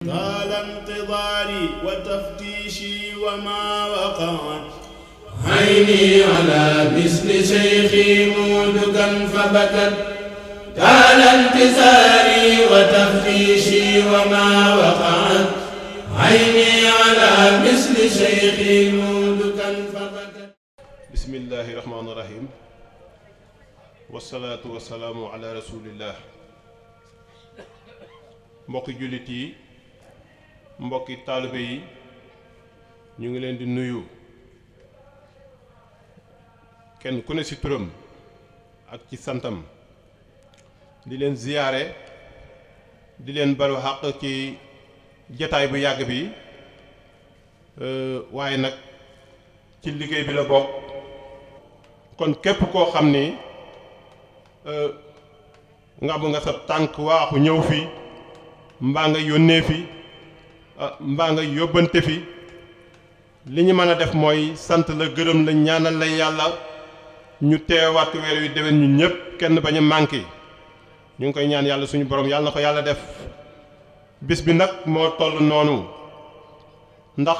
طال انتظاري وتفتيشي وما وقعت عيني على مثل شيخي مودكا فبكت طال انتظاري وتفتيشي وما وقعت عيني على مثل شيخي مودكا فبكت. بسم الله الرحمن الرحيم والصلاة والسلام على رسول الله. mbokki jullit yi mbokki taalibe yi ñu ngi leen di nuyu kenn ku ne ci turam ak ci santam di leen ziyaare di leen balu xaq ci jataay bu yàgg bi waaye nag ci liggéey bi la bokk kon képp koo xam ni ngàbb nga sa tànk waaxu ñëw fi mbaa nga yónnee fi mbaa nga yóbbante fi li ñu mën a def mooy sant la gërëm la ñaanal la yàlla ñu teewaat weer wi déwén ñu ñëpp kenn bañ a manqué ñu ngi koy ñaan yàlla suñu borom yàlla na ko yàlla def. bis bi nag moo toll noonu ndax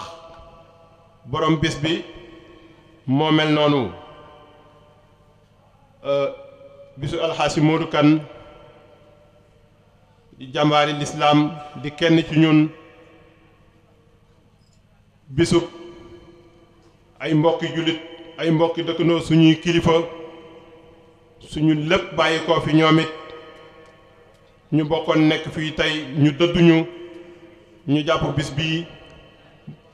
borom bis bi moo mel noonu bisu alxaasi Modou Kane di jàmbaari lislaam di kenn ci ñun bisub ay mbokki jullit ay mbokki dëkkandoo suñuy kilifa suñu lépp bàyyi koo fi ñoom it ñu bokkoon nekk fii tey ñu dëdduñu ñu jàpp bis bii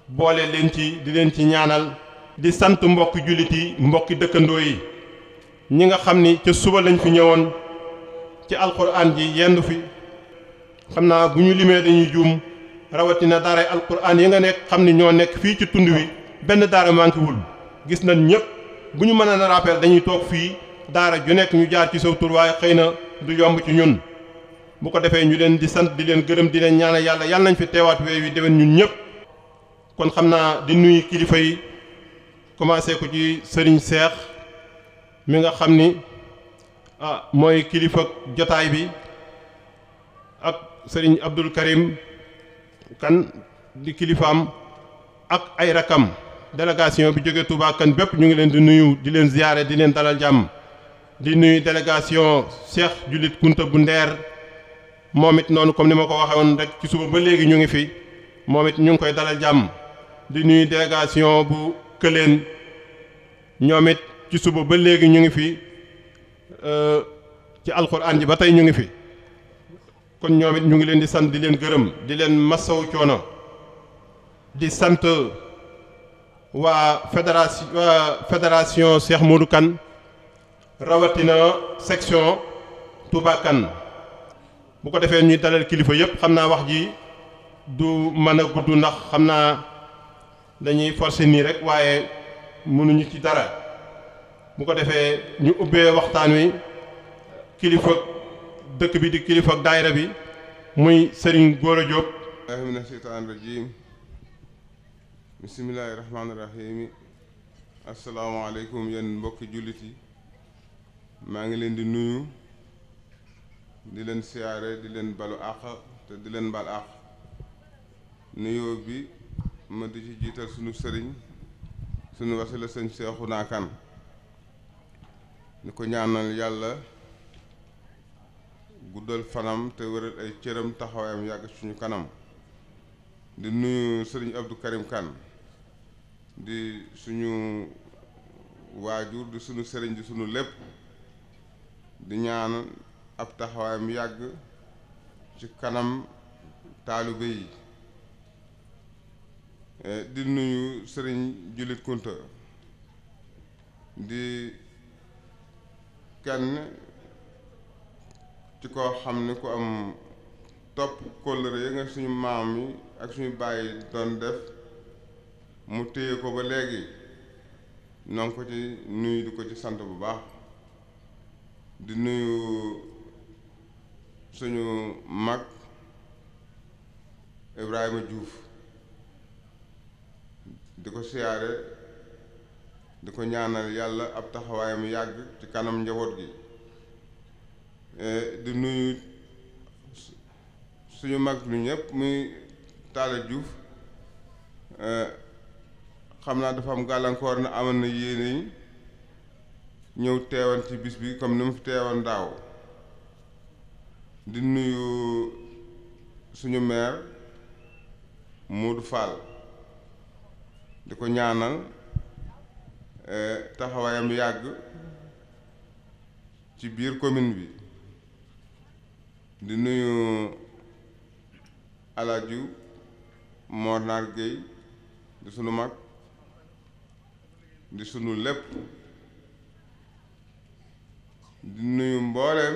boole leen ci di leen ci ñaanal di sant mbokki jullit yi mbokki dëkkandoo yi ñi nga xam ni ca suba lañ fi ñëwoon ci alxuraan ji yendu fi xam naa bu ñu limee dañuy juum rawatina daaray alquran yi nga nekk xam ni ñoo nekk fii ci tund wi benn daara manqué wul gis nañ ñëpp bu ñu mën a rappel dañuy toog fii daara ju nekk ñu jaar ci saw tur waaye xëy na du yomb ci ñun bu ko defee ñu leen di sant di leen gërëm di leen ñaanal yàlla nañ fi teewaat weer wi déwén ñun ñëpp kon xam naa di nuyu kilifa yi commencé ko ci sëriñ Seex mi nga xam ni mooy kilifa jotaay bi ak sëriñ Abdul Karim Kan di kilifaam ak ay rakam délégation bi jóge Touba Kan bépp ñu ngi leen di nuyu di leen ziyaare di leen dalal jàmm di nuyu délégation Cheikh Julit Kunta bu Ndeer moom it noonu comme ni ma ko waxee woon rek ci suba ba léegi ñu ngi fi moom it ñu ngi koy dalal jàmm di nuyu délégation bu Këleen ñoom it ci suba ba léegi ñu ngi fi ci alxuraan ji ba tey ñu ngi fi kon ñoom it ñu ngi leen di sant di leen gërëm di leen massaw coono di sant waa fédération Cheikh Modou Kane rawatina section Touba Kane bu ko defee ñuy dalal kilifa yëpp xam naa wax ji du mën a gudd ndax xam naa dañuy forcer nii rek waaye mënuñu ci dara bu ko defee ñu ubbee waxtaan wi kilifa dëkk bi di kilifa ak daayira bi muy Serigne Gora Diop. billahi mina sheytaani rajim bismillahi rahmaani rahim asalaamaaleykum yéen mbokki jullit yi maa ngi leen di nuyu di leen siyaare di leen balu àq te di leen bal àq nuyoo bi ma di ci jiital sunu sëriñ sunu wasila sëñ Seexuna Kan ni ko ñaanal yàlla guddal fanam te wëral ay cëram taxawaayam yàgg suñu kanam di nuyu sëriñ Abdou Karim Kan di suñu waajur di suñu sëriñ di suñu lépp di ñaan ab taxawaayam yàgg ci kanam taalibe yi di nuyu sëriñ Julit Kunta di kenn ci koo xam ne ku am topp kóllëre ya nga suñu maam yi ak suñu bàyyi doon def mu téye ko ba léegi noo ngi ko ci nuyu di ko ci sant bu baax di nuyu suñu mag Ibrahima Diouf di ko siyaare di ko ñaanal yàlla ab taxawaayam yàgg ci kanam njaboot gi di nuyu suñu mag lu ñëpp muy Talla Diouf xam naa dafa am gàllankoor na amoon na yéene yi ñëw teewan ci bis bi comme ni mu fi teewan daaw. di nuyu suñu maire Modou Fall di ko ñaanal taxawaayam yàgg ci biir commune bi. di nuyu Alaaji Mor Naar Gueye di sunu mag di sunu lépp. di nuyu mbooleem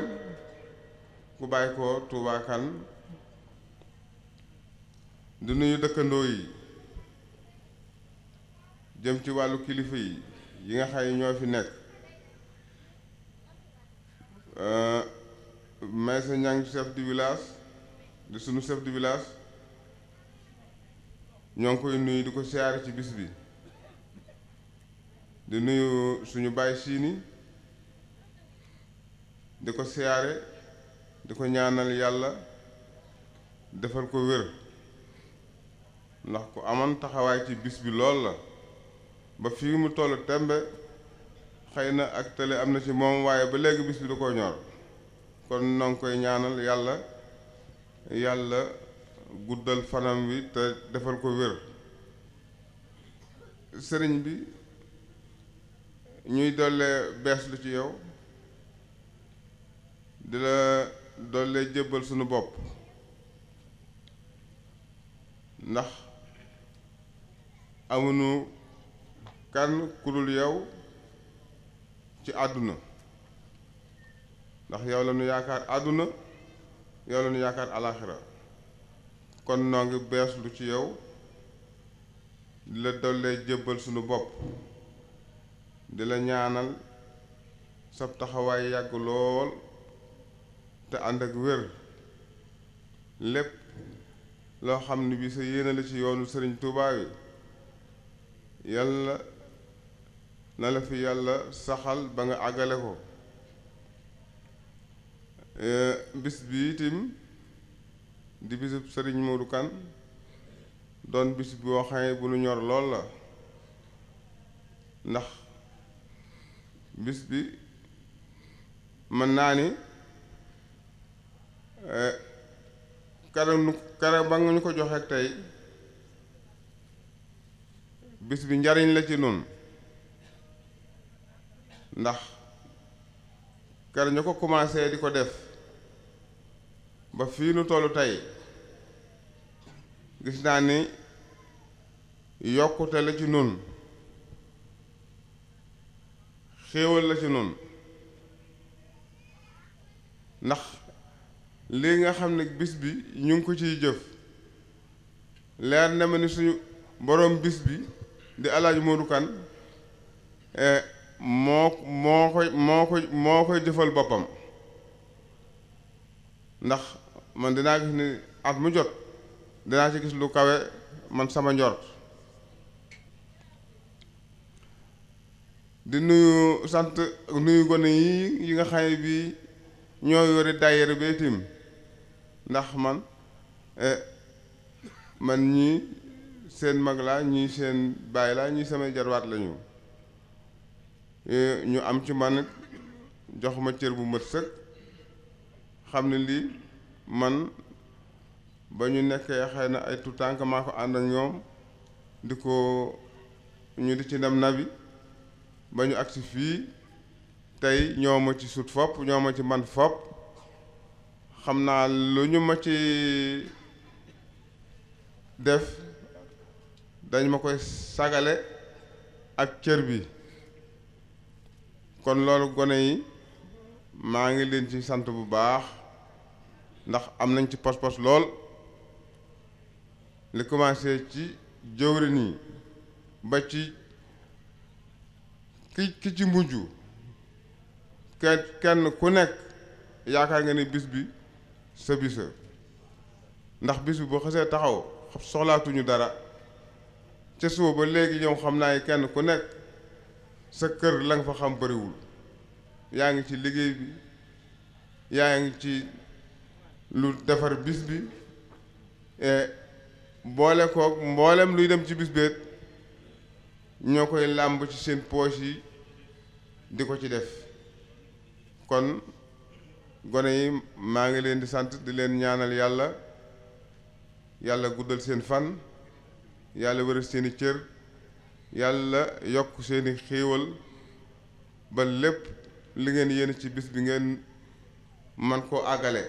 ku bàyyi ko Touba Kane di nuyu dëkkandoo yi jëm ci wàllu kilifa yi nga xay ñoo fi nekk. Maysa Ñang chef du village di sunu chef du village ñoo ngi koy nuyu di ko siyaare ci bis bi. di nuyu suñu baay siini di ko siyaare di ko ñaanal yàlla defal ko wér ndax ku amoon taxawaay ci bis bi lool la ba fii mu tollu tembe xëy na ak télé am na ci moom waaye ba léegi bis bi da koo ñor kon noo ngi koy ñaanal yàlla guddal fanam wi te defal ko wér. sëriñ bi ñuy dollee bees lu ci yow di la dollee jébbal sunu bopp ndax amuñu kan ku dul yow ci àdduna ndax yow la ñu yaakaar àdduna yow la ñu yaakaar alaaxira kon noo ngi bees lu ci yow di la dollee jébbal sunu bopp di la ñaanal sab taxawaay yàgg lool te ànd ak wér lépp loo xam ne bi sa yéene la ci yoonu sëriñ Tuubaa wi yàlla na la fi yàlla saxal ba nga àggale ko. bis bi itam di bisub sëriñ Modou Kane doon bis boo xam ne bu nu ñor lool la ndax bis bi mën naa ni kare ba nga ñu ko joxe tey bis bi njariñ la ci nun ndax kare ñu ko commencé di ko def ba fii nu tollu tey gis naa ni yokkute la ci nun xéewal la ci nun ndax lii nga xam ne bis bi ñu ngi ko ciy jëf leer na ma ni suñu boroom bis bi di Alaaji Modou Kane moo koy jëfal boppam ndax man dinaa gis ni at mu jot dinaa ci gis lu kawe man sama njort. di nuyu sant nuyu gone yi nga xam ne bii ñoo yore daayira bi itam ndax man ñii seen mag laa ñii seen baay laa ñii samay jarwaat lañu ñu am ci man jox ma cër bu mat sëkk xam ne lii man ba ñu nekkee xëy na ay tuutànk maa ko ànd ak ñoom di ko ñu di ci dem nabi ba ñu agsi fii tey ñoo ma ci sut fopp ñoo ma ci man fopp xam naa lu ñu ma ci def dañ ma koy sagale ak cër bi kon loolu gone yi maa ngi leen ci sant bu baax ndax am nañ ci pos-pos lool li commencé ci jëwriñ yi ba ci ki ci mujj kenn ku nekk yaakaar nga ne bis bi sa bisa ndax bis bi boo xasee taxaw soxlaatuñu dara ca suba ba léegi ñoom xam naa kenn ku nekk sa kër la nga fa xam bariwul yaa ngi ci liggéey bi yaa ngi ci lu defar bis bi boole koog mboolem luy dem ci bis beet ñoo koy làmb ci seen poche yi di ko ci def. kon gone yi maa ngi leen di sant di leen ñaanal yàlla guddal seen fan, yàlla wëral seeni cër, yàlla yokk seeni xéewal ba lépp li ngeen yéene ci bis bi ngeen man koo àggale.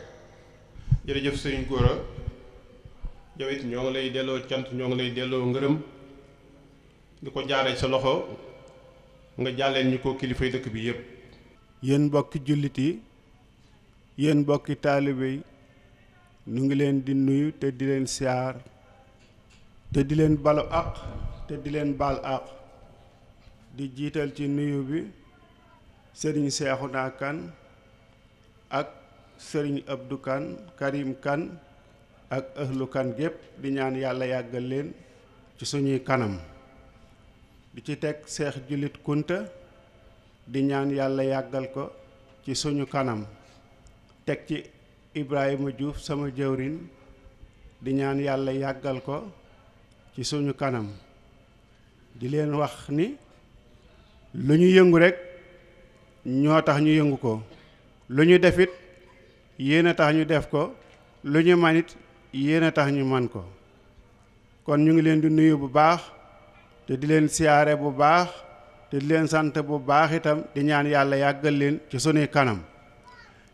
jërëjëf sëriñ Gora yow it ñoo ngi lay delloo cant, ñoo ngi lay delloo ngërëm di ko jaaree sa loxo nga jàlleen ñu ko kilifay dëkk bi yépp. yéen mbokki jullit yi, yéen mbokki taalibe yi, ñu ngi leen di nuyu te di leen siyaar te di leen balu àq te di leen baal àq, di jiital ci nuyu bi sëriñ Seexuna Kan ak sëriñ Abdu Kan, Karim Kan ak ëhlu kan gépp, di ñaan yàlla yàggal leen ci suñuy kanam. di ci teg Seex Jullit Kunta, di ñaan yàlla yàggal ko ci suñu kanam. teg ci Ibrahima Diouf sama jëwrin, di ñaan yàlla yàggal ko ci suñu kanam. di leen wax ni lu ñu yëngu rekk ñoo tax ñu yëngu ko, lu ñu defit yéen a tax ñu def ko, lu ñu manit yéen a tax ñu man ko. kon ñu ngi leen di nuyu bu baax te di leen siyaare bu baax te di leen sant bu baax itam, di ñaan yàlla yàggal leen ci sunuy kanam.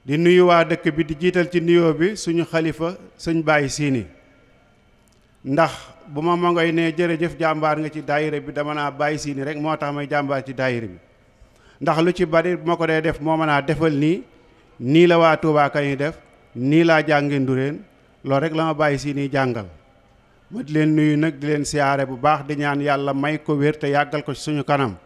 di nuyu waa dëkk bi, di jiital ci nuyoo bi suñu xalifa sëñ Baye Siini, ndax bu ma ngoy ne jërëjëf jàmbaar nga ci daayira bi, dama naa Baye Siini rek moo tax may jàmbaar ci daayira bi. ndax lu ci bari bu ma ko dee def moo mën a defal nii la waa Touba Kañ def, nii laa jànge Ndureen, loolu rek la ma Baye Siini jàngal. ma di leen nuyu nag, di leen siyaare bu baax, di ñaan yàlla may ko wér te yàggal ko ci suñu kanam,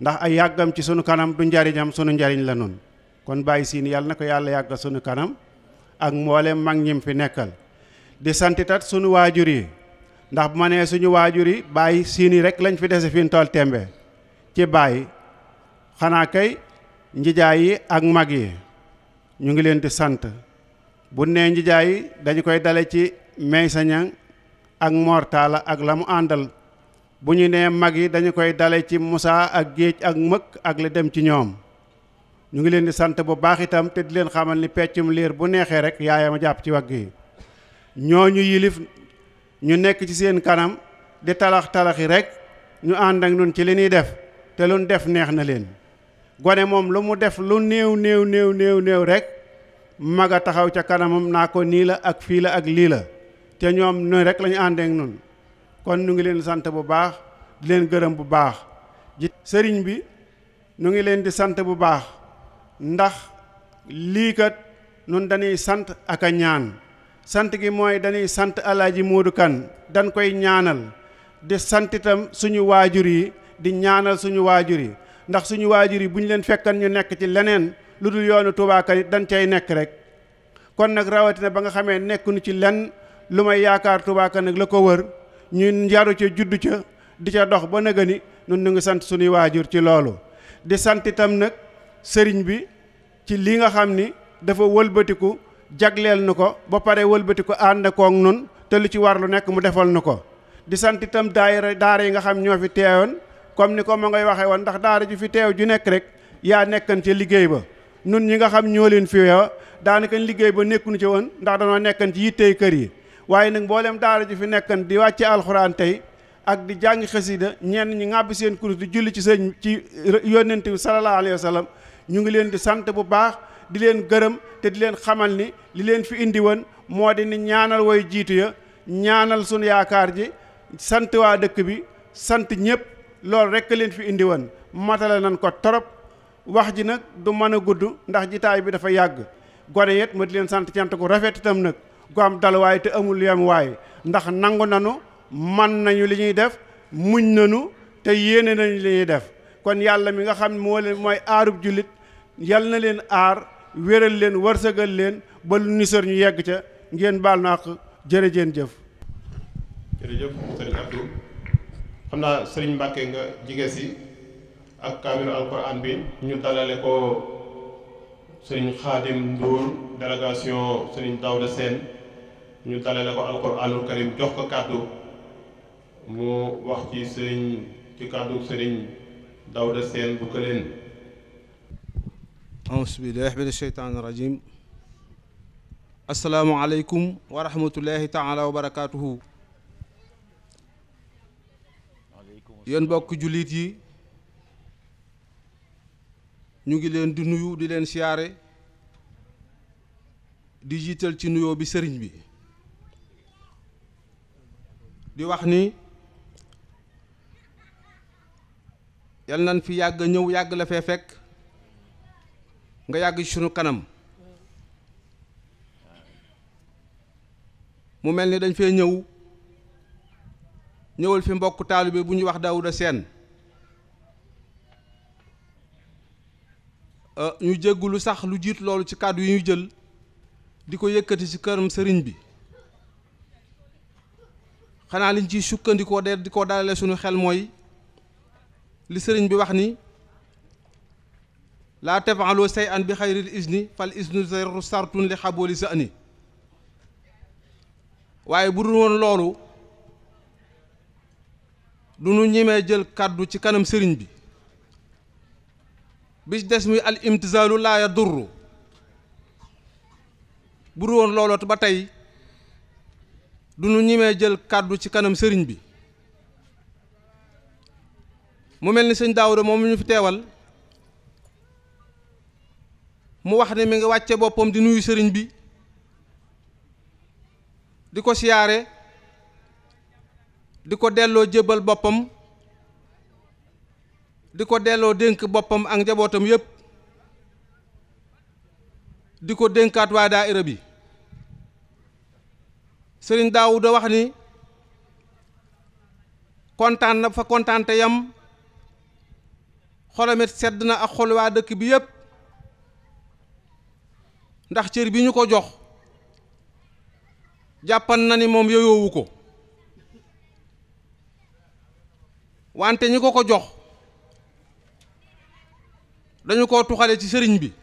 ndax ay yàggam ci suñu kanam du njariñam suñu njariñ la noonu. kon Baye Siini yàlla na ko yàlla yàggal suñu kanam ak mboolem mag ñim fi nekkal. di santitat suñu waajur yi, ndax bu ma nee suñu waajur yi Baye Siini rek lañ fi dese fi ñu toll tembe ci Baye, xanaa kay njijaay yi ak mag yi ñu ngi leen di sant. bu nee njijaay yi dañu koy dale ci Maysa Ñang ak Mortala ak la mu àndal. bu ñu nee mag yi dañu koy dale ci Moussa ak Géej ak Mëkk ak la dem ci ñoom. ñu ngi leen di sant bu baax itam te di leen xamal ni peccum liir bu neexee rek yaayam a jàpp ci wagg yi. ñooñu yilif ñu nekk ci seen kanam di talaxi rek ñu ànd ak nun ci li ñuy def te lu ñu def neex na leen. gone moom lu mu def lu néew rek mag a taxaw ca kanamam naa ko nii la ak fii la ak lii la, te ñoom noonu rek la ñu àndee ak nun. kon ñu ngi leen sant bu baax di leen gërëm bu baax. sëriñ bi ñu ngi leen di sant bu baax, ndax lii kat nun dañuy sant ak a ñaan. sant gi mooy dañuy sant Alaaji Moodu Kan, dañ koy ñaanal, di sant itam suñu waajur yi, di ñaanal suñu waajur yi, ndax suñu waajur yi bu ñu leen fekkan ñu nekk ci leneen lu dul yoonu Touba Kan dañ cay nekk rek. kon nag rawatina ba nga xamee nekkuñu ci lenn lu may yaakaar Touba Kan nag la ko wër, ñu yaru ca juddu ca di ca dox ba nëga ni nun ñu ngi sant suñuy waajur ci loolu. di sant itam nag sëriñ bi ci li nga xam ni dafa wëlbatiku jagleel nu ko ba pare wëlbatiku ànd koog nun te lu ci war lu nekk mu defal nu ko. di sant itam daara yi nga xam ñoo fi teewoon, comme ni ko ma ngay waxee woon, ndax daara ju fi teew ju nekk rek yaa nekkan ca liggéey ba. nun ñi nga xam ñoo leen fi weewa daanaka liggéey ba nekkuñu ci woon, ndax dañoo nekkan ci yittey kër yi. waaye nag mboolem daara ju fi nekkan di wàcce alxuraan tey ak di jàngi xasida, ñenn ñi ŋàbbi seen kurus di julli ci sëñ ci yónnent bi sallallahu alayhi wa sallam, ñu ngi leen di sant bu baax, di leen gërëm te di leen xamal ni li leen fi indi woon moo di ni ñaanal way jiitu ya, ñaanal sunu yaakaar ji, sant waa dëkk bi, sant ñëpp. loolu rekk leen fi indi woon, matale nañ ko torop. wax ji nag du mën a gudd ndax jitaay bi dafa yàgg. gone yet ma di leen sant cant gu rafet itam nag gu am dalwaay te amul yem waay, ndax nangu nanu, man nañu li ñuy def, muñ nanu te yéene nañu li ñuy def. kon yàlla mi nga xam ne moo leen mooy aarub jullit, yal na leen aar, wéral leen, wërsëgal leen ba lu nisër ñu yegg ca. ngeen baal na ak jërëjeen jëf. jërëjëf sëriñ Abdou, xam naa sëriñ Mbàkke nga jige si ak kaamilu alquran bi ñu dalale ko sëriñ Xaadim Ndour, délégation sëriñ Daouda Sène, ñu dalale ko alquranul karim, jox ko kàddu mu wax ci kàddu sëriñ Daouda Sène bu Këleen. auzu billaahi mina sheytaani rajiim. assalaamu aleykum wa rahmatullahi taala wa barakaatuhu. yéen mbokk jullit yi ñu ngi leen di nuyu di leen siyaare di jiital ci nuyoo bi sëriñ bi di wax ni yal nañ fi yàgg ñëw yàgg la fee fekk nga yàgg ci sunu kanam. mu mel ni dañ fee ñëwal fi mbokk taalibe bu ñuy wax Daouda Sène ñu jéggulu sax lu jiit loolu ci kàddu yi ñu jël di ko yëkkati ci këram sëriñ bi xanaa liñ ciy sukkandikoo de di ko dalale suñu xel mooy li sëriñ bi wax ni laa taf'alu shay'an bi xayril izni fal iznu sartun li xabooli sa'ni waaye bu dul woon loolu du nu ñemee jël kàddu ci kanam sëriñ bi bi des muy al imtisaalu laa yadurru bu dul woon looloo ba tey du nu ñemee jël kàddu ci kanam sëriñ bi mu mel ni sëñ Daouda moom ñu fi teewal mu wax ne mi ngi wàcce boppam di nuyu sëriñ bi di ko siyaare di ko delloo jébbal boppam di ko delloo dénk boppam ak njabootam yépp di ko dénkaat waa daayira bi sëriñ Daouda wax ni kontaan na fa kontaante yam xolamit sedd na ak xol waa dëkk bi yépp ndax cër bi ñu ko jox jàppan na ni moom yeyoowu ko wante ñi ko jox dañu ko tuxale ci sëriñ bi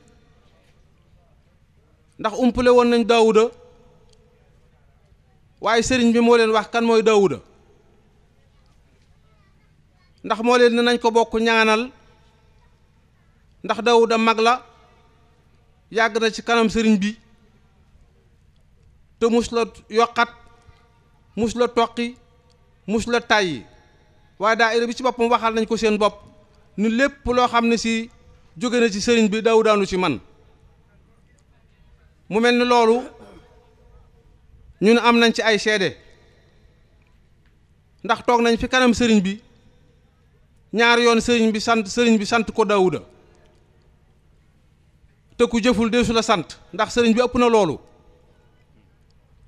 ndax umpale woon nañ Daouda waaye sëriñ bi moo leen wax kan mooy Daouda ndax moo leen ne nañ ko bokk ñaanal ndax Daouda mag la yàgg na ci kanam sëriñ bi te mus la yokkat mus la toqi mus la tàyyi waaye daayira bi ci boppam waxal nañ ko seen bopp ni lépp loo xam ne si jóge na ci sëriñ bi Daoudaanu ci man mu mel ni loolu ñun am nañ ci ay seede ndax toog nañ fi kanam sëriñ bi ñaari yoon sëriñ bi sant ko Daouda te ku jëful deesu la sant ndax sëriñ bi ëpp na loolu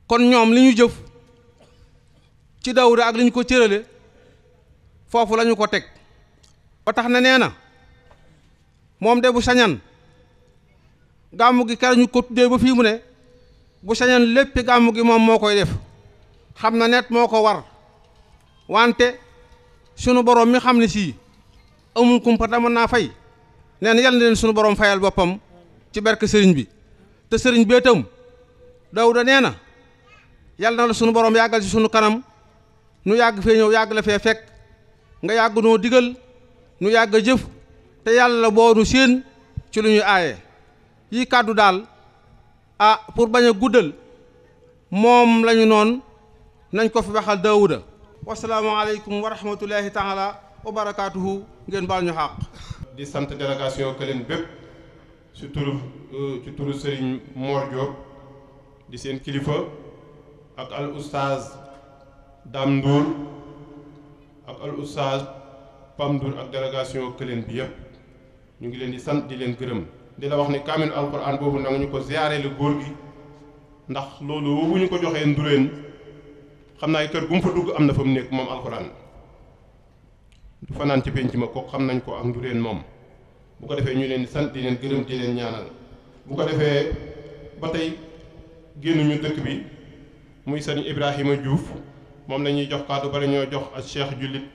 kon ñoom li ñu jëf ci Daouda ak li ñu ko cërale foofu lañu ko teg ba tax na nee na moom de bu sañan gàmmu gi kere ñu ko tuddee ba fii mu ne bu sañan léppi gàmmu gi moom moo koy def xam na net moo ko war wante sunu borom mi xam ne sii amul kumpa dama naa fay nee na yàlla na leen sunu borom fayal boppam ci barke sëriñ bi te sëriñ bi itam Daouda nee na yàlla na la sunu borom yàggal ci sunu kanam nu yàgg fee ñëw yàgg la fee fekk nga yàgg noo digal nu yàgg a jëf te yàlla boo nu séen ci lu ñuy aaye yi kàddu daal pour bañ a guddal moom lañu noon nañ ko fi waxal Daouda wasalaamaaleykum wa rahmatullahi taala wa barakaatuhu ngeen baal ñu xàq di sant délégation Këleen bépp ci turu Serigne Mor Diop di seen kilifa ak al oustaz Dame Ndour ak al oustaz Pam Ndour ak délégation Këleen bi yëpp ñu ngi leen di sant di leen gërëm di la wax ni kaamil alquran boobu nag ñu ko ziyaare la góor gi ndax loolu bu ñu ko joxee Ndureen xam naa kër gu mu fa dugg am na fa mu nekk moom alquran du fanaan ci penc ma ko xam nañ ko ak Ndureen moom bu ko defee ñu leen di sant di leen gërëm di leen ñaanal bu ko defee ba tey génnuñu dëkk bi muy sëriñ Ibrahima Diouf moom la ñuy jox kàddu bari ñoo jox ak Cheikh Jullit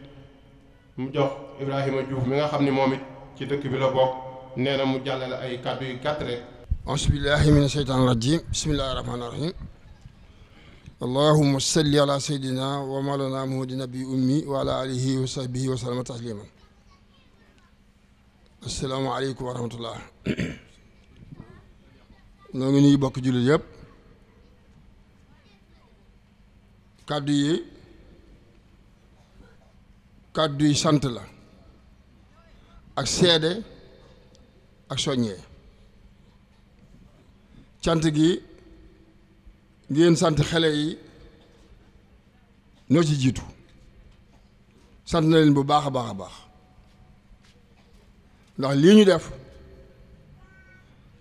mu jox Ibrahima Diouf mi nga xam ni moom it ci dëkk bi la bokk nee na mu jàllale ay kàddu yu gàtt rek. auzu billaahi mina sheytaani rajiim bismillaahi rahmaani rahiim allahumma salli ala sayyidina wa mawlana muhammadin nabi ummi wa ala alihi wa sahbihi wa sallama tasliman. assalaamu aleykum wa rahmatullah. noo ngi nuyu bokk jullit yëpp. kàddu yi kàddu yi sant la ak seede ak soññee. cant gi ngeen sant xale yi ñoo ci jiitu sant na leen bu baax a baax a baax ndax lii ñu def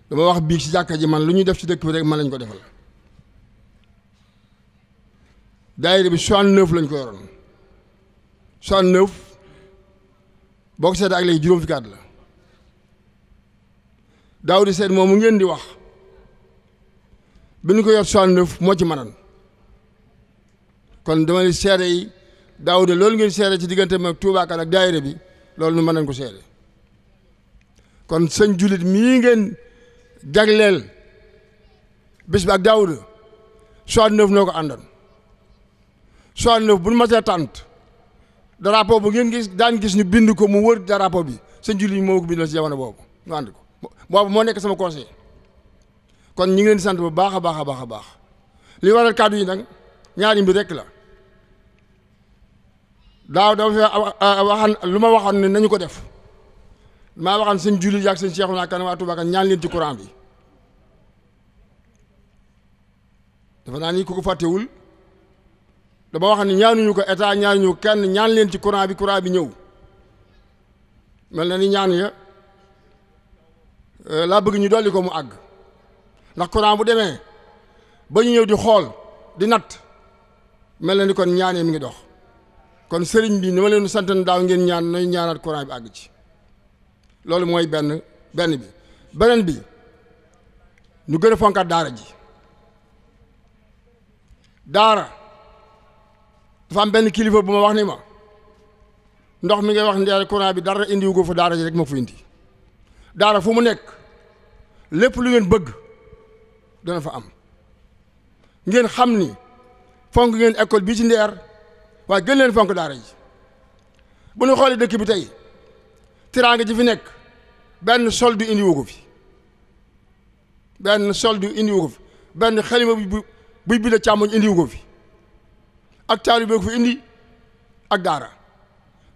dama wax biig ci jàkka ji man lu ñu def ci dëkk bi rek man lañ ko defal. daayira bi 69 lañ ko yoroon 69 boo ko seetee ak léegi juróom fukki at la. daaw di seet moom mu ngeen di wax bi ñu ko yor 69 moo ci manan kon dama ni seede yi daaw de loolu ngeen seede ci diggante mag Touba Kane ak daayira bi loolu nu mën nañ ko seede. kon sëñ jullit mii ngeen jagleel bis bi ak Daawuda 69 noo ko àndoon 69 bu ñu matee tànt drapeau bu ngeen gis daan gis ñu bind ko mu wër drapeau bi sëñ jullit moo ko bindal ci jamono boobu ñu ànd ko boobu moo nekk sama conseil. kon ñu ngi leen di sant bu baax a baax a baax a baax li waral kàddu yi nag ñaari mbir rekk la. daaw dafa fi waxan lu ma waxoon ne nañu ko def maa waxoon sëñ jullit yaak sëñ Cheikhouna Kane waa Touba Kane ñaan leen ci courant bi. dafa naa ni ku ko fàttewul dama wax ne ñaanuñu ko état ñaanuñu ko kenn ñaan leen ci courant bi ñëw mel na ni ñaan ya laa bëgg ñu dolli ko mu àgg ndax courant bu demee ba ñu ñëw di xool di natt mel na ni kon ñaanee mi ngi dox. kon sëriñ bi ni ma leen sant daaw ngeen ñaan nañ ñaanaat courant bi àgg ci loolu mooy benn bi beneen bi ñu gën a fonkaat daara ji. daara dafa am benn kilifa bu ma wax ni ma ndox mi ngay wax ndeer courant bi dara indiwu ko fa daara ji rek moo fa indi. daara fu mu nekk lépp lu ngeen bëgg dana fa am. ngeen xam ni fonk ngeen école bii ci ndeer waaye gën leen fonk daara ji. bu ñu xoolee dëkk bi tey tiraanga ji fi nekk benn soldu indiwu ko fi benn soldu indiwu ko fi benn xalima buy bi la càmmoñ indiwu ko fi ak taalibe ko fi indi ak daara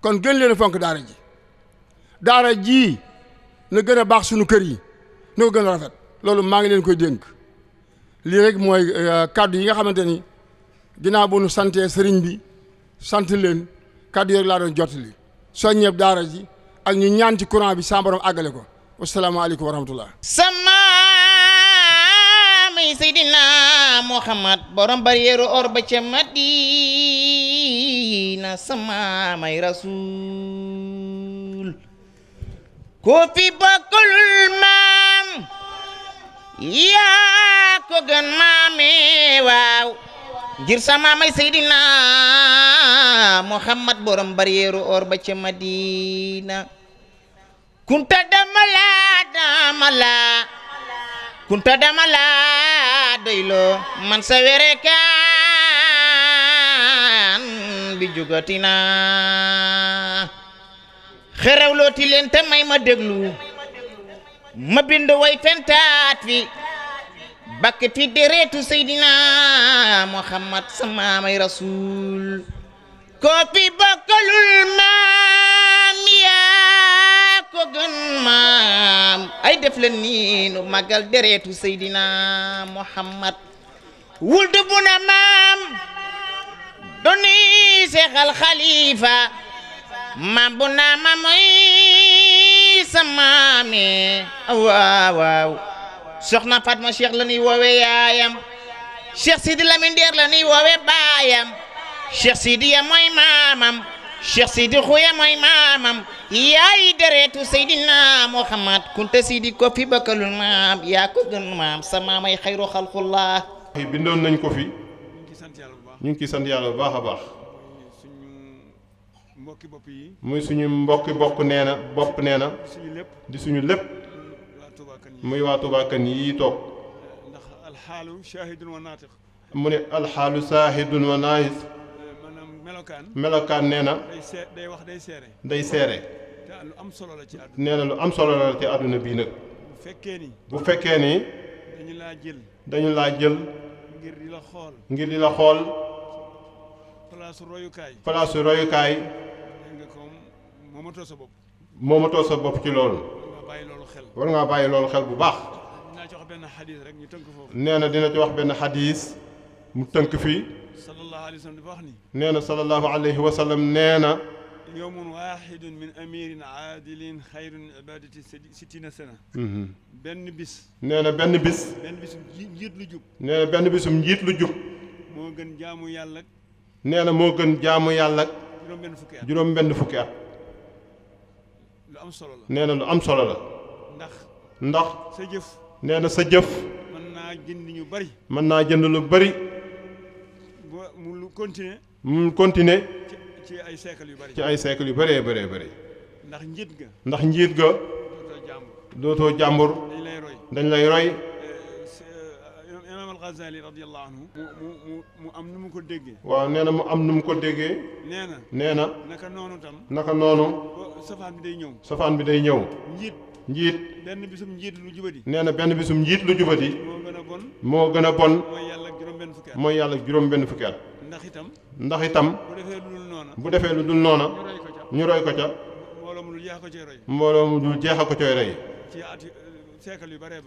kon gën leen fonk daara ji. daara ji na gën a baax sunu kër yi na ko gën a rafet loolu maa ngi leen koy dénk. lii rek mooy kàddu yi nga xamante ni ginnaaw bu nu santee sëriñ bi sant leen kàddu yi rek laa doon jottali soññeeb daara ji ak ñu ñaan ci courant bi sa borom àggale ko. wasalaamaaleykum wa rahmatullah. may Seydina Muhammad borom bariyeeru or ba ca Madina sama may rasul ku fi bokkul maam yaa ko gën maame waaw ngir sama may Seydina Muhammad borom bariyeeru or ba ca Madina kunta damala doylo man sa were kan bi jugatina xerewlooti leen te may ma déglu ma bind way fentaat fi bakkati deretu Seydina Muhammad sama may rasul ko fi bokkalul maam yaa ko gën maam ay def leen nii nu magal deretu Seydina Muhammad wuldu bu na maam doni seexal xalifa maam bu na ma moy sa maame waaw waaw soxna Fatma Cheikh la ñuy woowe yaayam Cheikh Sidi Lamine Nder la ñuy woowe baayam Cheikh Sidi ya mooy maamam Cheikh Sidi Xuya mooy maamam yaay deretu Seydina Muhammad kunta Sidi ko fi bakkalul maam yaa ko gën maam sa maamay xayru xalqullah. bindoon nañ ko fi ñu ngi ciy sant yàlla bu baax a baax muy suñu mbokki bopp nee na di suñu lépp muy waa Touba Kane yi toog mu ne alxaalu saahidun wa naayis maanaam melokaan melokaan nee na day wax day seere day seere te lu am solo la ci àdduna nee na lu am solo la ci àdduna bii nag bu fekkee ni dañu laa jël ngir di la xool palaasu royukaay nga ko moomatoo sa bopp ci loolu war ngaa bàyyi loolu xel bu baax dinaa ci wax benn xadis rek ñu tënk foofu nee na dina ci wax benn xadis mu tënk fii sallallahu alayhi wa sallam dafa wax ni nee na sallallahu alayhi wa sallam nee na yowmun waxidun min amirin aadilin xayrun ibadati sittina sana benn bis nee na benn bis njiit lu jub nee na benn bisum njiit lu jub moo gën jaamu yàlla nee na moo gën jaamu yàlla juróom benn fukki at lu am solo la nee na lu am solo la ndax sa jëf nee na sa jëf mën naa jënd ñu bari mën naa jënd lu bari mu lu continuer mu continuer ci ay siècle yu bari ci ay siècle yu bëree bëree bëri ndax njiit ga dootoo jàmbur dañ lay roy imaam al-Ghazali radiyallahu anhu mu am nu mu ko déggee waaw nee na mu am nu mu ko déggee nee na naka noonu tam naka noonu safaan bi day ñëw njiit benn bisum njiit lu jubadi nee na benn bisum njiit lu jubadi moo gën a bon mooy yàlla juróom benn fukki at ndax itam bu defee lu dul noona ñu roy ko ca mbooloo mu dul jeex a ko coy rey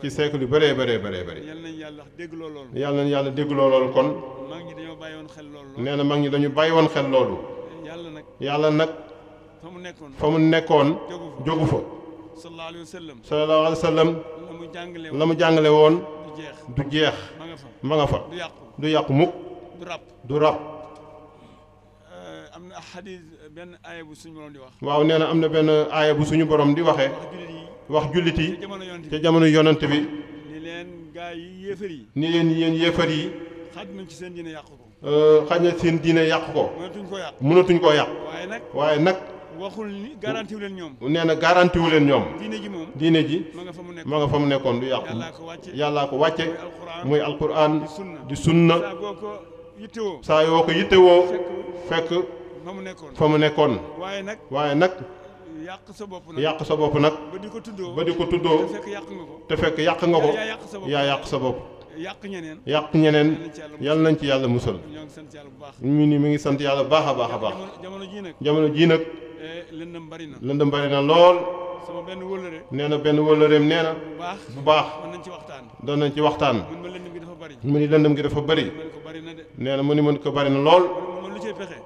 ci siècle yu bëree bëri yal nañu yàlla déggloo loolu yàlla nañu yàlla déggloo loolu kon mag ñi dañoo bàyyi woon xel loolu nee na mag ñi dañu bàyyi woon xel loolu yàlla nag fa mu nekkoon jógu fa sallallahu alayhi wa sallam la mu jàngale woon du jeex ma nga fa du yàqu mukk du rab am na xadis benn aaya bu suñu borom di wax waaw nee na am na benn aaya bu suñu borom di waxee wax jullit yi ca jamono yonent bi ni leen gaa yi yéefar yi ni leen yéen yéefar yi xaj nañ ci seen diine yàq ko xaj na seen diine yàq ko mënatuñ koo yàq waaye nag waxul ni garanti wu leen ñoom nee na garanti wu leen ñoom diine ji ma nga fa mu nekkoon du yàqu yàllaa ko wàcce muy alquran di sunna saa yoo ko yittewoo fekk fa mu nekkoon waaye nag yàq sa bopp nag ba di ko tuddoo te fekk yàq nga ko yaa yàq sa bopp yàq ñeneen yàlla nañ ci yàlla musal mu ni mi ngi sant yàlla baax a baax a baax jamono jii nag lëndëm bari na lool nee na benn wëllëreem nee na bu baax doon nañ ci waxtaan mu ni lëndëm gi dafa bari nee na mu ni mën ko bari na lool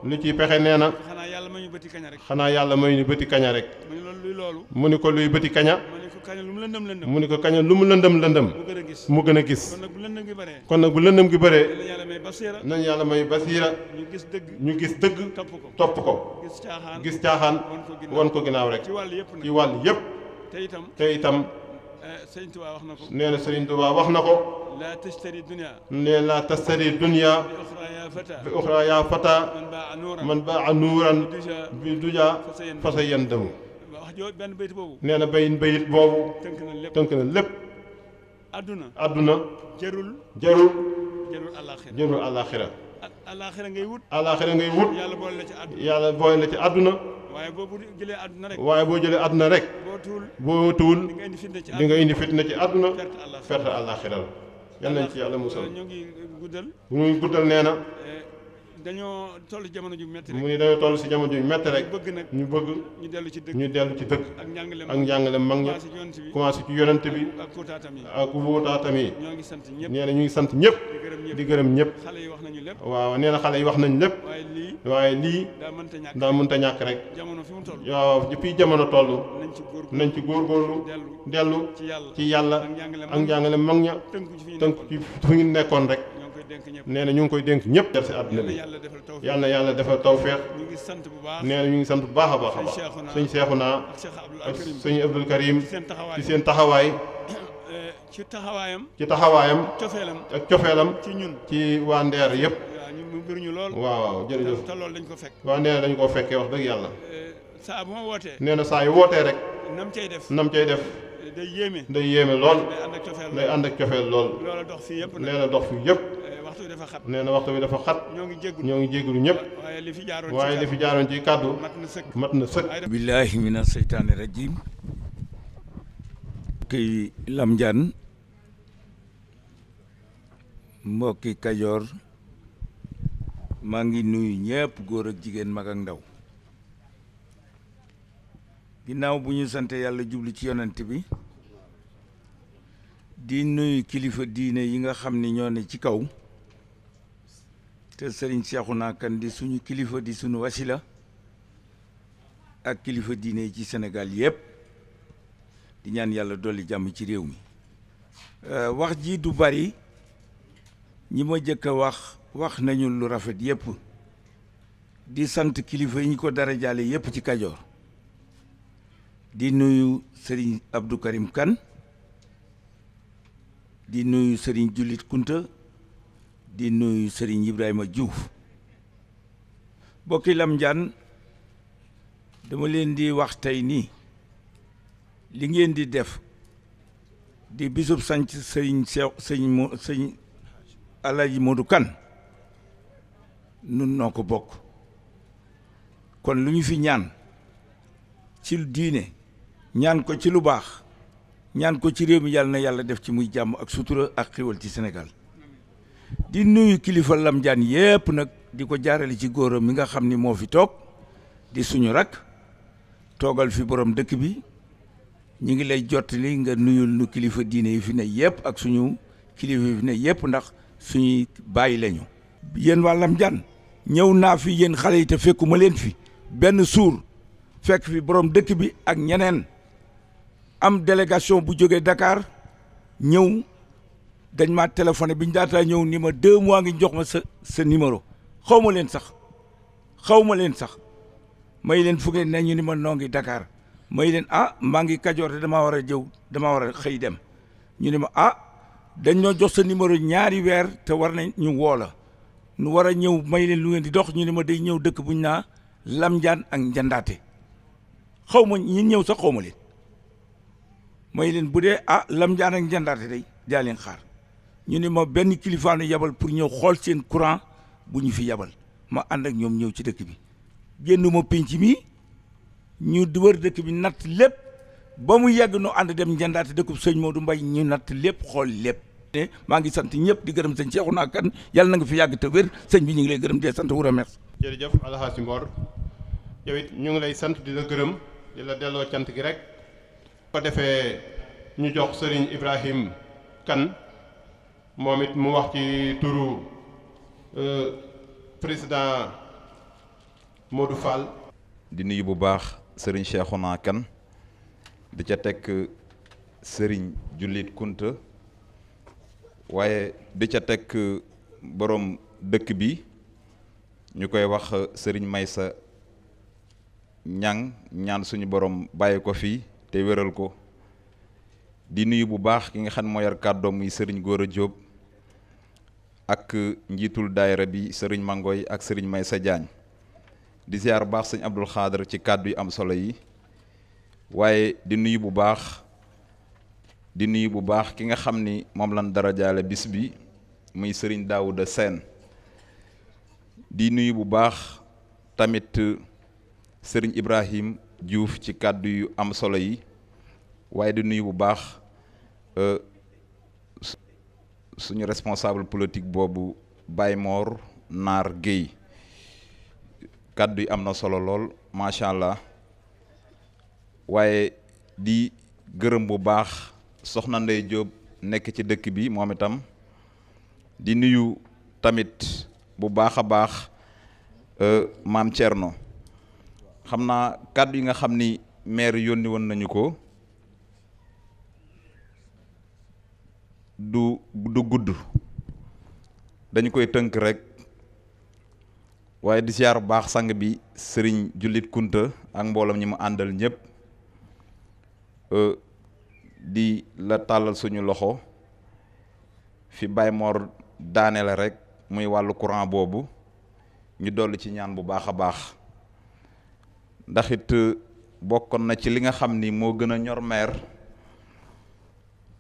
lu ciy pexe nee na xanaa yàlla may ñu bëti kaña rek mu ni ko luy bëti kaña mu ni ko kaña lu mu lëndëm mu gën a gis kon nag bu lëndëm gi bëree nañ yàlla may basiira ñu gis dëgg topp ko gis caaxaan won ko ginnaaw rek ci wàll yépp te itam nee na Sëriñ Tuubaa wax na ko nee laa tastari dunya bi uxra yaa fata man baa nuuran bi duja fa sa yandamu nee na bayit boobu tënk na lépp àdduna jarul àllaaxira àllaaxira ngay wut yàlla boole la ci àdduna waaye boo jëlee àdduna rek boo tuul di nga indi fitna ci àdduna perte àllaaxira la yal nañ ci yàlla musal muy guddal nee na dañoo toll ci jamono ju metti rek mu ni dañoo toll ci jamono ju metti rek ñu bëgg ñu dellu ci dëgg ak njàngale mag ña commencé ci yonent bi ak wóotaatam yi nee na ñu ngi sant ñëpp di gërëm ñëpp waaw nee na xale yi wax nañ lépp waaye lii daa mënta ñàkk rek waaw fii jamono toll nañ ci góorgóorlu dellu ci yàlla ak njàngale mag ña tënk ci fu ñu nekkoon rek nee na ñu ngi koy dénk ñëpp der si àdduna bi yàlla na yàlla defal tawfeex nee na ñu ngi sant bu baax a baax a baax sëñ Seexuna ak sëñ Abdul Karim ci seen taxawaay ci taxawaayam ak cofeelam ci waa Ndeer yëpp waaw jërëjëf waaw nee na dañu koo fekkee wax dëgg yàlla nee na saa yu wootee rek nam cay def day yéeme lool day ànd ak cofeel lool nee na dox fii yëpp waxtu dafa xat. nee na waxtu bi dafa xat. ñoo ngi jégalu ñëpp. waaye li fi jaaroon ci kàddu mat na sëkk. billahi mina seytaani rajim. kii Lam Diane mbokki Kajoor maa ngi nuyu ñëpp góor ak jigéen mag ak ndaw ginnaaw bu ñu sante yàlla jubli ci yonent bi di nuyu kilifa diine yi nga xam ni ñoo ne ci kaw te Serigne Cheikhouna Kane di suñu kilifa di suñu wasila ak kilifa diine yi ci Sénégal yëpp di ñaan yàlla dolli jàmm ci réew mi wax ji du bari ñi ma jëkk a wax nañu lu rafet yëpp di sant kilifa yi ñu ko dara jaale yëpp ci Kajoor di nuyu Serigne Abdou Karim Kane di nuyu Serigne Jullit Kunta di nuyu Serigne Ibrahima Diouf bokki Lam Diane dama leen di wax tey nii li ngeen di def di bisub sanc sëñ Alaaji Modou Kane nun noo ko bokk kon lu ñu fi ñaan ci diine ñaan ko ci lu baax ñaan ko ci réew mi yàlla na yàlla def ci muy jàmm ak sutura ak xiwal ci Sénégal di nuyu kilifa Lam Diane yépp nag di ko jaarale ci góoram mi nga xam ni moo fi toog di suñu rak toogal fi borom dëkk bi ñu ngi lay jottali nga nuyul nu kilifa diine yi fi ne yépp ak suñu kilifa yi fi ne yépp ndax suñuy bàyyi lañu yéen waa Lam Diane ñëw naa fi yéen xale yi te fekkuma leen fi benn suur fekk fi borom dëkk bi ak ñeneen am délégation bu jógee Dakar ñëw dañ ma téléphoné bi ñu daataa ñëw ni ma 2 mois ngi jox ma sa numéro xaw ma leen sax may leen fu ngeen ne ñu ni ma noo ngi Dakar may leen maa ngi Kajoor te damaa war a xëy dem ñu ni ma dañ ñoo jox sa numéro 2 weer te war nañ ñu woo la nu war a ñëw may leen lu ngeen di dox ñu ni ma day ñëw dëkk buñ naa Lam Diane ak Njandaate xaw ma ñi ñëw sax xaw ma leen may leen bu dee Lam Diane ak Njandaate day daa leen xaar ñu ni ma benn kilifaanu yabal pour ñëw xool seen courant bu ñu fi yabal ma ànd ak ñoom ñëw ci dëkk bi génnuma pénc mi ñu wër dëkk bi natt lépp ba mu yegg nu ànd dem Njandaate dëkkub sëñ Modou Mbaye ñu natt lépp xool lépp maa ngi sant ñëpp di gërëm sëñ Cheikhouna Kane yàlla na nga fi yàgg te wér sëñ bi ñu ngi lay gërëm di sant wu remercie. jërëjëf Alhaji Mor yow it ñu ngi lay sant di la gërëm di la delloo cant gi rek ko defee ñu jox Serigne Ibrahim Kane moom it mu wax ci turu président Modou Fall. di nuyu bu baax Serigne Cheikhouna Kane di ca teg Serigne Jullit Kunta waaye di ca teg borom dëkk bi ñu koy wax Serigne Maysa ñaan suñu borom bàyyi ko fii te wéral ko di nuyu bu baax ki nga xam moo yor kàddoom muy Serigne Gora Diop ak njiitul daayira bi Serigne Mangoy ak Serigne Maysa Diagne di ziar bu baax sëñ Abdul Xaadar ci kàddu yu am solo yi waaye di nuyu bu baax ki nga xam ni moom lan dara jaale bis bi muy Serigne Daouda Sène di nuyu bu baax tamit Serigne Ibrahim Diouf ci kàddu yu am solo yi waaye di nuyu bu baax suñu responsable politique boobu Baye Mor Naar Guèye kàddu yi am na solo lool macha allah waaye di gërëm bu baax soxna Ndey Diop nekk ci dëkk bi moom itam di nuyu tamit bu baax a baax maam Thierno xam naa kàddu yi nga xam ni maire yónni woon nañu ko du gudd dañu koy tënk rek waaye di siyaar bu baax sang bi Serigne Jullit Kunta ak mbooloom ñi mu àndal ñëpp di la tàllal suñu loxo fi Baye Mor daane la rek muy wàllu courant boobu ñu dolli ci ñaan bu baax a baax ndax it bokkoon na ci li nga xam ni moo gën a ñor maire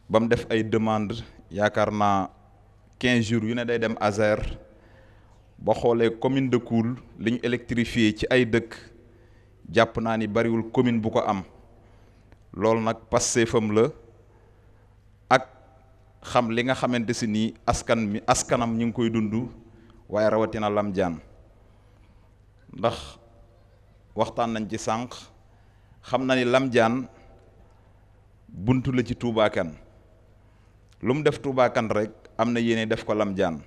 ba mu def ay demande yaakaar naa 15 jours yu ne day dem Azer ba xoolee commune de Koul li ñu électrifié ci ay dëkk jàpp naa ni bariwul commune bu ko am loolu nag passeefam la ak xam li nga xamante si nii askanam ñu ngi koy dund waaye rawatina Lamdiane ndax waxtaan nañ ci sànq xam na ni Lamdiane buntu la ci Touba Kane lu mu def Touba Kane rek am na yéene def ko Lamdiane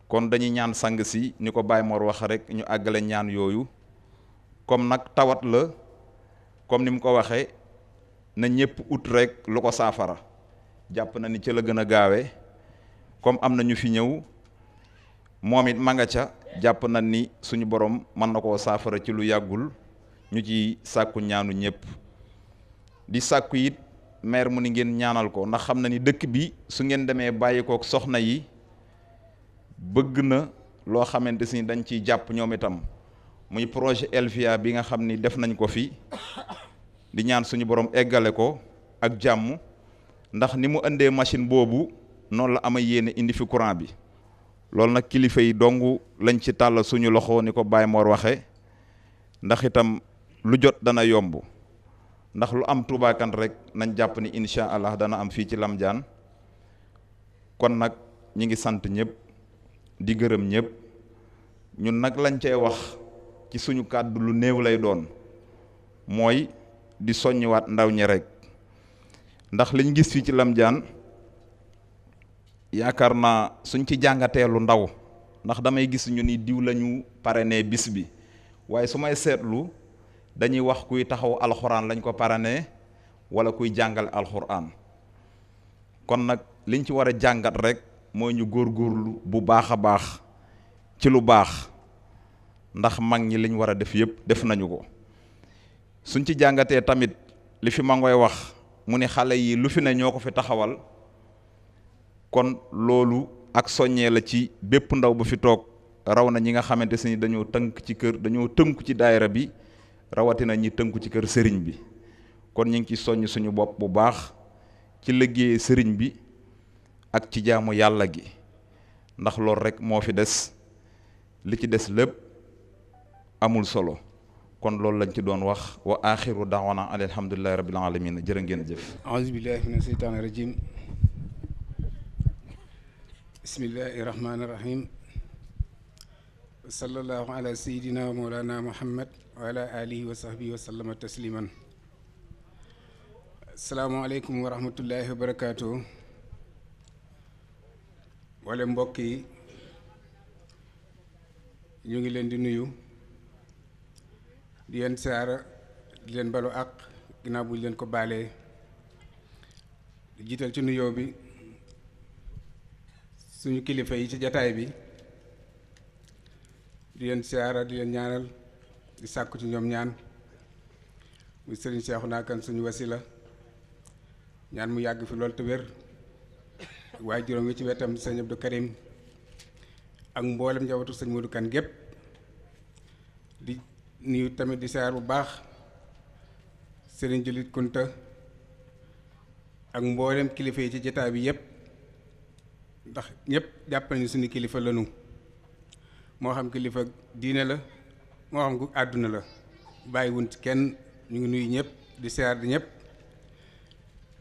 kon dañuy ñaan sang si ni ko Baye Mor wax rek ñu àggale ñaan yooyu comme nag tawat la comme ni mu ko waxee na ñëpp ut rek lu ko saafara jàpp na ni ca la gën a gaawee comme am na ñu fi ñëw moom it ma nga ca jàpp na ni suñu borom mën na koo saafara ci lu yàggul ñu ci sàkku ñaanu ñëpp di sàkku it maire mu ni ngeen ñaanal ko ndax xam na ni dëkk bi su ngeen demee bàyyi kook soxna yi bëgg na loo xamante ni dañ ciy jàpp ñoom itam muy projet Elvia bi nga xam ni def nañ ko fi di ñaan suñu borom eggale ko ak jàmm ndax ni mu indee machine boobu noonu la ama yéene indi fi courant bi loolu nag kilifa yi dong lañ ci tàll suñu loxo ni ko Baye Mor waxe ndax itam lu jot dana yomb ndax lu am Touba Kane rek nañ jàpp ni incha allah dana am fii ci Lamdiane kon nag ñi ngi sant ñëpp di gërëm ñëpp ñun nag lañ cey wax ci suñu kàddu lu néew lay doon mooy di soññiwaat ndaw ñi rek ndax liñ gis fii ci Lamdiane yaakaar naa suñ ci jàngatee lu ndaw ndax damay gis ñu ni diw lañu parrainé bis bi waaye su may seetlu dañuy wax kuy taxaw alxuraan lañ ko parrainé wala kuy jàngal alxuraan kon nag liñ ci war a jàngat rek mooy ñu góorgóorlu bu baax a baax ci lu baax ndax mag ñi liñ war a def yëpp def nañu ko suñ ci jàngatee tamit li fi ma ngoy wax mu ni xale yi lu fi ne ñoo ko fi taxawal kon loolu ak soññee la ci bépp ndaw bu fi toog raw na ñi nga xamante ni dañoo tënku ci daayira bi rawatina ñi tënku ci kër sëriñ bi kon ñu ngi ci soññ suñu bopp bu baax ci liggéey sëriñ bi ak ci jaamu yàlla gi ndax loolu rek moo fi des li ci des lépp amul solo kon loolu lañ ci doon wax wa axiru daawana alhamdulillahi rabbil alamin jërë ngeen jëf aouzu billahi mina sheytaani rajim bismillahi rahmaani rahim sallallahu ala sayidina wa mawlana muhammad wa ala alihi wa sahbihi wa sallama tasliman asalaamaaleykum wa rahmatullahi wa barakaatu wala mbokk yi ñu ngi leen di nuyu di leen saara di leen balu àq ginnaaw bu ñu leen ko baalee di jiital ci nuyoo bi suñu kilifa yi ci jataay bi di leen saara di leen ñaanal di sàkku ci ñoom ñaan muy sëriñ Seexuna Kan suñu wasila ñaan mu yàgg fi lool te wér waaye juróom wi ci wetam sëñ Abdou Karim ak mboolem njabootu sëñ Modou Kane gépp di nuyu tamit di saar bu baax sëriñ Julit Kunta ak mboolem kilifa yi ci jotaay bi yépp ndax ñëpp jàpp nañu suñu kilifa lanu moo xam kilifa diine la moo xam gu àdduna la bàyyiwuñ ci kenn ñu ngi nuyu ñëpp di saar di ñëpp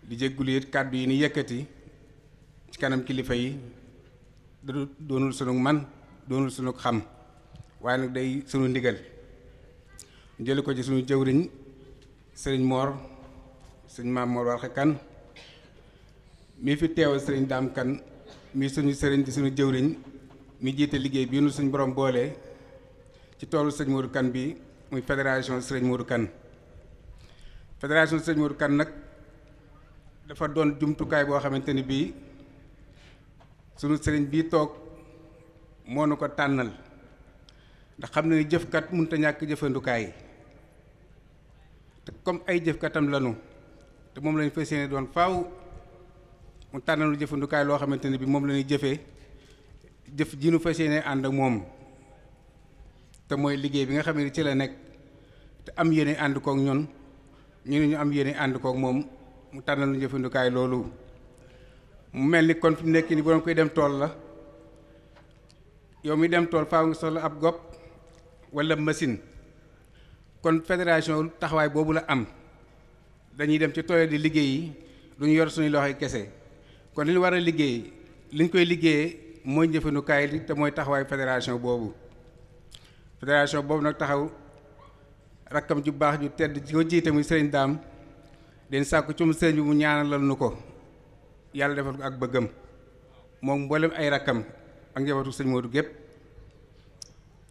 di jéggulu it kàddu yi ni yëkkati ci kanam kilifa yi doonul sunu man doonul sunu xam waaye nag day sunu ndigal jële ko ci sunu jëwriñ sëriñ Mor sëriñ Maam Mor Warxe Kan mi fi teewal sëriñ Daam Kan mi suñu sëriñ di sunu jëwriñ mi jiite liggéey bii nu suñu borom boole ci toolu sëriñ Modou Kane bi muy fédération sëriñ Modou Kane fédération sëriñ Modou Kane nag dafa doon jumtukaay boo xamante ni bii sunu sëriñ bii toog moo nu ko tànnal ndax xam na ni jëfkat mënut a ñàkk jëfandukaay te comme ay jëfkatam lanu te moom lañu fas yéene doon faaw mu tànnalu jëfandukaay loo xamante ni bii moom la ñuy jëfee jëf ji nu fas yéene ànd ak moom te mooy liggéey bi nga xam ne ci la nekk te am yéene ànd kook ñun ñu ne ñu am yéene ànd kook moom mu tànnalu jëfandukaay loolu mu mel ni kon fi mu nekk nii bu doon koy dem tool la yow mi dem tool faaw nga soxla ab gopp walla machine kon fédération taxawaay boobu la am dañuy dem ci tool di liggéey yi duñu yor suñuy loxoy kese kon li ñu war a liggéey li ñu koy liggéeyee mooy njëfandukaay li te mooy taxawaay fédération boobu nag taxaw rakkam ju baax ju tedd ji ko jiite muy sëriñ daam den sàkku ci mu sëriñ bi mu ñaanalal nu ko yàlla defal ko ak bëggam moom mboolem ay rakkam ak njabootu sëñ Modou gépp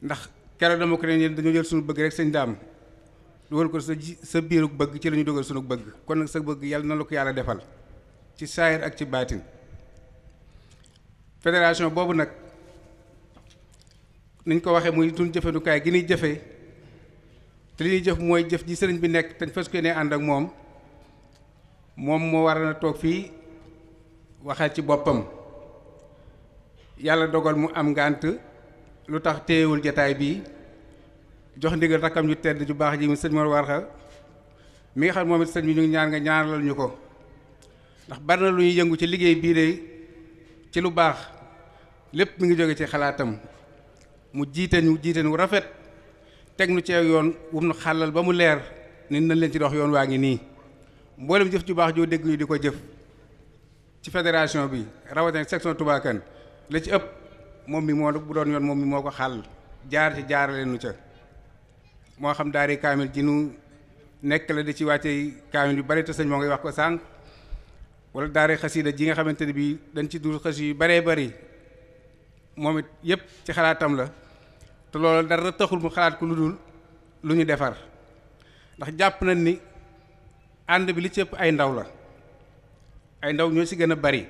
ndax keroog dama ko ne yéen dañoo jël suñu bëgg rek sëñ daam dugal ko sa biiru bëgg ci la ñu dugal suñu bëgg kon nag sa bëgg yàlla na la ko yàlla defal ci saayir ak ci baatin fédération boobu nag niñ ko waxee muy suñu jëfandukaay gi ñuy jëfee te li ñuy jëf mooy jëf ji sëriñ bi nekk te fas ko ne ànd ak moom moo war na toog fii waxal ci boppam yàlla dogal mu am ngànt lu tax téyewul jataay bii jox ndigal rakkam ju tedd ju baax ji mu sëñ Mor Warxa mi nga xam moom it sëñ bi ñu ngi ñaan nga ñaanalal ñu ko ndax bari na lu ñuy yëngu ci liggéey bii de ci lu baax lépp mi ngi jóge ci xalaatam mu jiite ñu rafet teg nu ci yoon wum nu xàllal ba mu leer ni nañ leen ci dox yoon waa ngi nii mboolem jëf ju baax joo dégg ñu di ko jëf ci fédération bi rawatina section Touba Kane la ci ëpp moom mi moo bu doon yoon moom mi moo ko xàll jaar ci jaarale nu ca moo xam daari kaamil ji nu nekk la di ci wàcce kaamil yu bari te sëñ moo ngay wax ko sànq wala daari xasida ji nga xamante ne bii dañ ci dul xas yu baree bari moom it yëpp ci xalaatam la te loolu dara taxul mu xalaat ko lu dul lu ñu defar ndax jàpp nañ ni ànd bi li ci ëpp ay ndaw la ay ndaw ñoo ci gën a bari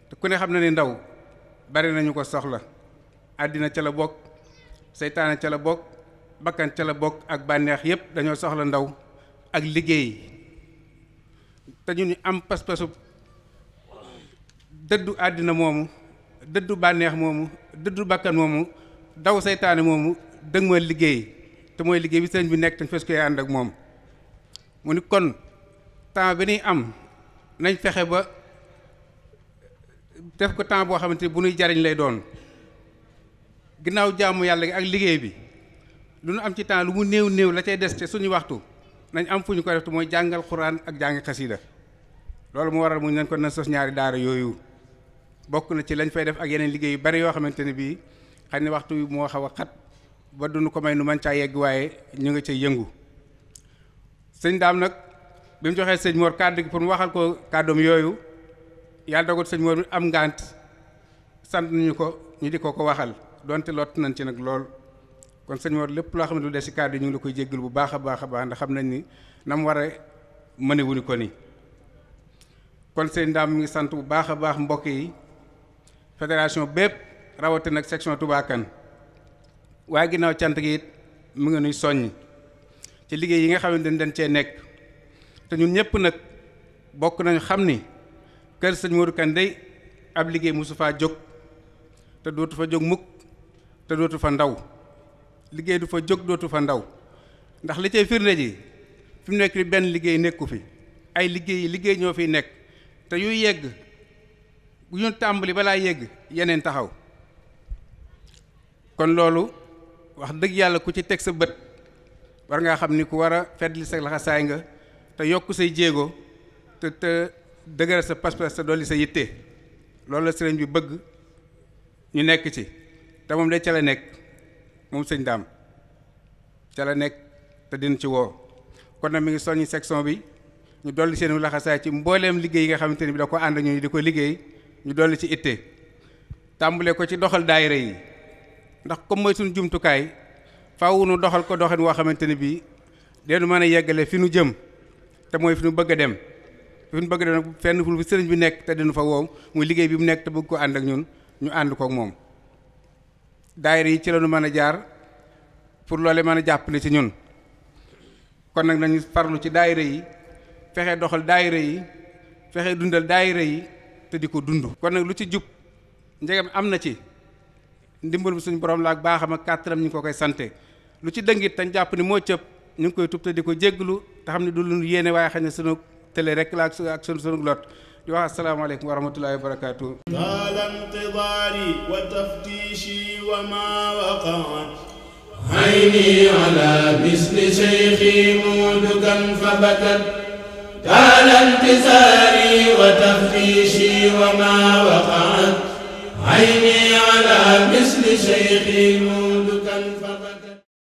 te ku ne xam na ni ndaw bari nañu ko soxla àddina ca la bokk seytaane ca la bokk bakkan ca la bokk ak bànneex yépp dañoo soxla ndaw ak liggéey te ñu am pas-pasu dëddu àddina moomu dëddu bànneex moomu dëddu bakkan moomu daw seytaane moomu dëgg ma liggéey te mooy liggéey bi sëñ bi nekk te fes koy ànd ak moom mu ni kon temps bi ñuy am nañ fexe ba def ko temps boo xamante ni bu nuy jariñ lay doon ginnaaw jaamu yàlla gi ak liggéey bi lu nu am ci temps lu mu néew la cay des te suñu waxtu nañ am fu ñu ko def te mooy jàngal xuraan ak jàngi xasida loolu mu waral mu nañ ko na sos ñaari daara yooyu bokk na ci lañ fay def ak yeneen liggéey yu bari yoo xamante ne bii xëy na waxtu wi moo xaw a xat ba duñu ko may nu man caa yegg waaye ñu nga cay yëngu sëñ daam nag bi mu joxee sëñ Mor kàddu gi pour mu waxal ko kàddoom yooyu yàlla dogal sëñ Mor am ngànt sant nañu ko ñu di ko waxal donte lott nañ ci nag lool kon sëñ Mor lépp loo xam ne lu des ci kàddu yi ñu ngi la koy jéggal bu baax a baax ndax xam nañ ni na mu war a mëne wuñu ko ni kon sëñ daam mi ngi sant bu baax a baax mbokk yi fédération bépp rawatina nag section Touba Kane waaye ginnaaw cant gi it mu ngi nuy soññ ci liggéey yi nga xamante ni dañ cee nekk te ñun ñëpp nag bokk nañu xam ni kër sëñ Modou Kane day ab liggéey mosu faa jóg te dootu fa jóg mukk te dootu fa ndaw liggéey du fa jóg dootu fa ndaw ndax li cay firnde ji fi mu nekk ni benn liggéey nekku fi ay liggéey ñoo fiy nekk te yuy yegg bu ñu tàmbali balaa yegg yeneen taxaw kon loolu wax dëgg yàlla ku ci teg sa bët war ngaa xam ni ku war a feddli sa laxasaay nga te yokk say jéego te dëgëral sa pas-pas te dolli sa yitte loolu la sëriñ bi bëgg ñu nekk ci te moom de ca la nekk moom sëñ daam ca la nekk te dina ci woo kon nag mi ngi soññi section bi ñu dolli seen laxasaay ci mbooleem liggéey yi nga xamante ni bi da ko ànd ñu di ko liggéey ñu dolli ci itte tàmbale ko ci doxal daayira yi ndax comme mooy suñu jumtukaay faaw nu doxal ko doxin woo xamante ni bii deenu mën a yeggale fi nu jëm te mooy fi nu bëgg a dem fi nu bëgg a dem nag fenn fu sëriñ bi nekk te dinu fa woo muy liggéey bi mu nekk te bëgg ko ànd ak ñun ñu ànd kook moom daayira yi ci la nu mën a jaar pour loole mën a jàppale ci ñun kon nag nañu farlu ci daayira yi fexe doxal daayira yi fexe dundal daayira yi te di ko dund kon nag lu ci jub njegam am na ci ndimbalum suñu borom la ak baaxam ak kàttanam ñu ngi ko koy sante lu ci dëngit tañ jàpp ni moo cëpp ñu ngi koy tub te di ko jégglu te xam ne du lu yéene waaye xëy na sunu télé rek la ak sunu lot di wax asalaamaaleykum wa rahmatullahi wa barakaatu. طال انتظاري وتفتيشي وما وقعت عيني على مثل شيخي مودكا فبكت طال انتظاري وتفتيشي وما وقعت عيني على مثل شيخي مودكا فبكت